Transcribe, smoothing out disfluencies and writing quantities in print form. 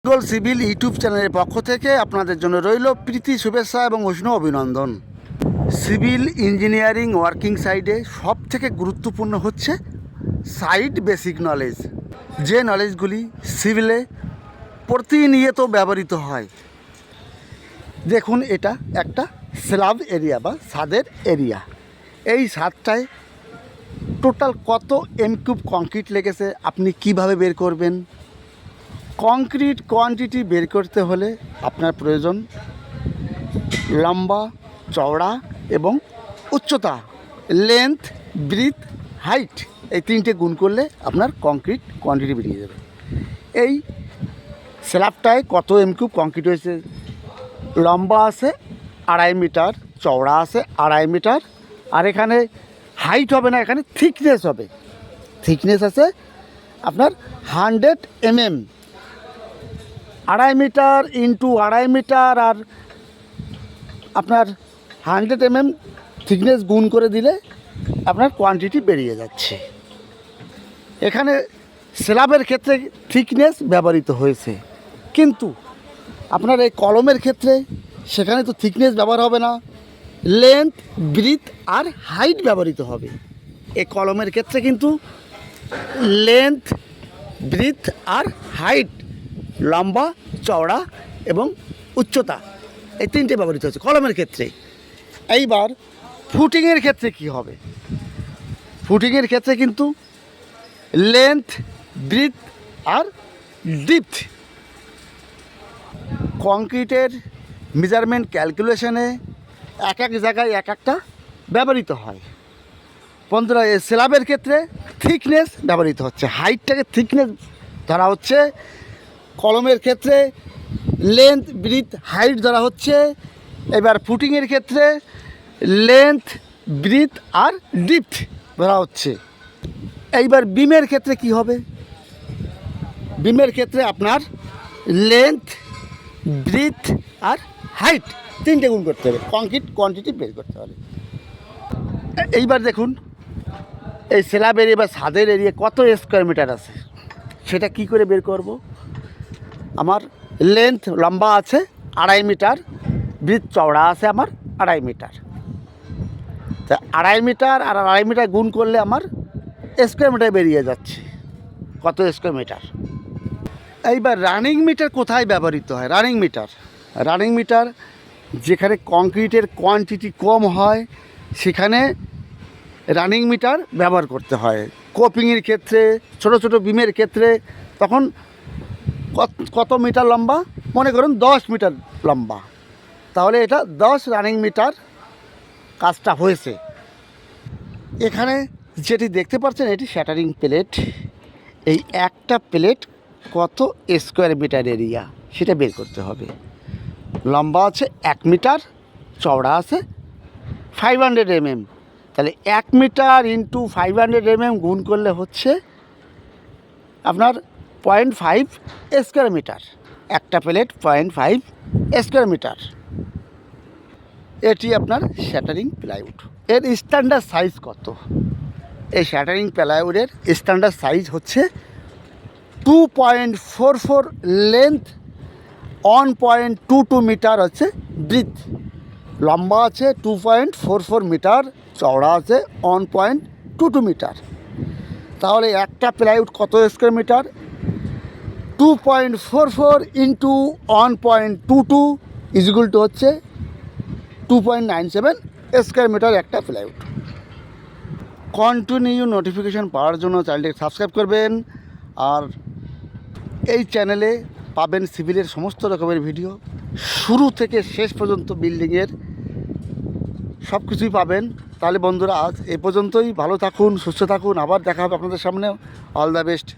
Bengal civil YouTube চ্যানেলের পক্ষ থেকে আপনাদের জন্য রইল প্রীতি শুভেচ্ছা এবং উষ্ণ অভিনন্দন। সিভিল ইঞ্জিনিয়ারিং ওয়ার্কিং সাইডে সব থেকে গুরুত্বপূর্ণ হচ্ছে সাইট বেসিক নলেজ, যে নলেজগুলি সিভিলে প্রতিনিয়ত ব্যবহৃত হয়। দেখুন, এটা একটা স্ল্যাব এরিয়া বা ছাদের এরিয়া। এই ছাদটায় টোটাল কত এম কিউব কংক্রিট লেগেছে আপনি কিভাবে বের করবেন? কংক্রিট কোয়ান্টিটি বের করতে হলে আপনার প্রয়োজন লম্বা, চওড়া এবং উচ্চতা, লেন্থ, ব্রিথ, হাইট। এই তিনটে গুণ করলে আপনার কংক্রিট কোয়ান্টিটি বেরিয়ে যাবে। এই স্ল্যাবটায় কত এম কিউব কংক্রিট হয়েছে? লম্বা আছে 2.5 মিটার, চওড়া আছে 2.5 মিটার, আর এখানে হাইট হবে না, এখানে থিকনেস হবে। থিকনেস আছে আপনার 100 mm। 2.5 মিটার ইন্টু 2.5 মিটার আর আপনার 100 mm থিকনেস গুণ করে দিলে আপনার কোয়ান্টিটি বেরিয়ে যাচ্ছে। এখানে স্ল্যাবের ক্ষেত্রে থিকনেস ব্যবহৃত হয়েছে, কিন্তু আপনার এই কলমের ক্ষেত্রে সেখানে তো থিকনেস ব্যবহার হবে না, লেন্থ, ব্রিথ আর হাইট ব্যবহৃত হবে। এই কলমের ক্ষেত্রে কিন্তু লেন্থ, ব্রিথ আর হাইট, লম্বা, চওড়া এবং উচ্চতা, এই তিনটে ব্যবহৃত হচ্ছে কলমের ক্ষেত্রে। এইবার ফুটিংয়ের ক্ষেত্রে কি হবে? ফুটিংয়ের ক্ষেত্রে কিন্তু লেন্থ, ব্রিথ আর ডেপথ। কংক্রিটের মেজারমেন্ট ক্যালকুলেশনে এক এক জায়গায় এক একটা ব্যবহৃত হয়। বন্ধুরা, এই স্ল্যাবের ক্ষেত্রে থিকনেস ব্যবহৃত হচ্ছে, হাইটটাকে থিকনেস ধরা হচ্ছে। কলমের ক্ষেত্রে লেন্থ, ব্রিথ, হাইট ধরা হচ্ছে। এবার ফুটিংয়ের ক্ষেত্রে লেন্থ, ব্রিথ আর ডেপথ ধরা হচ্ছে। এইবার বিমের ক্ষেত্রে কি হবে? বিমের ক্ষেত্রে আপনার লেন্থ, ব্রিথ আর হাইট তিনটে গুণ করতে হবে, কংক্রিট কোয়ান্টিটি বের করতে হবে। এইবার দেখুন, এই স্ল্যাব এরিয়া বা ছাদের এরিয়া কত স্কোয়ার মিটার আছে সেটা কি করে বের করব? আমার লেন্থ লম্বা আছে 2.5 মিটার, ব্রিথ চওড়া আছে আমার 2.5 মিটার। তা 2.5 মিটার আর 2.5 মিটার গুণ করলে আমার স্কোয়ার মিটার বেরিয়ে যাচ্ছে কত স্কোয়ার মিটার। এইবার রানিং মিটার কোথায় ব্যবহৃত হয়? রানিং মিটার যেখানে কংক্রিটের কোয়ান্টিটি কম হয় সেখানে রানিং মিটার ব্যবহার করতে হয়। কোপিংয়ের ক্ষেত্রে, ছোট ছোট বিমের ক্ষেত্রে তখন কত মিটার লম্বা? মনে করুন 10 মিটার লম্বা, তাহলে এটা 10 রানিং মিটার কাজটা হয়েছে। এখানে যেটি দেখতে পাচ্ছেন এটি শ্যাটারিং প্লেট। এই একটা প্লেট কত স্কোয়ার মিটার এরিয়া সেটা বের করতে হবে। লম্বা আছে 1 মিটার, চওড়া আছে 500 mm। তাহলে 1 মিটার ইন্টু 500 mm গুণ করলে হচ্ছে আপনার 0.5 স্কোয়ার মিটার। একটা প্লেট 0.5 স্কোয়ার মিটার। এটি আপনার শ্যাটারিং প্লাইউড। এর স্ট্যান্ডার্ড সাইজ কত? এই শ্যাটারিং প্লাইউডের স্ট্যান্ডার্ড সাইজ হচ্ছে 2.44 লেন্থ, 1.22 মিটার হচ্ছে ব্রিথ। লম্বা আছে 2.44 মিটার, চওড়া আছে 1.22 মিটার। তাহলে একটা প্লাইউড কত square metre? 2.44 into 1.22 is equal to হচ্ছে 2.97 স্কোয়ার মিটার একটা প্লাইউড। কন্টিনিউ নোটিফিকেশান পাওয়ার জন্য চ্যানেলটি সাবস্ক্রাইব করবেন। আর এই চ্যানেলে পাবেন সিভিলের সমস্ত রকমের ভিডিও, শুরু থেকে শেষ পর্যন্ত বিল্ডিংয়ের সব কিছুই পাবেন। তাহলে বন্ধুরা, আজ এ পর্যন্তই। ভালো থাকুন, সুস্থ থাকুন, আবার দেখা হবে আপনাদের সামনে। All the best.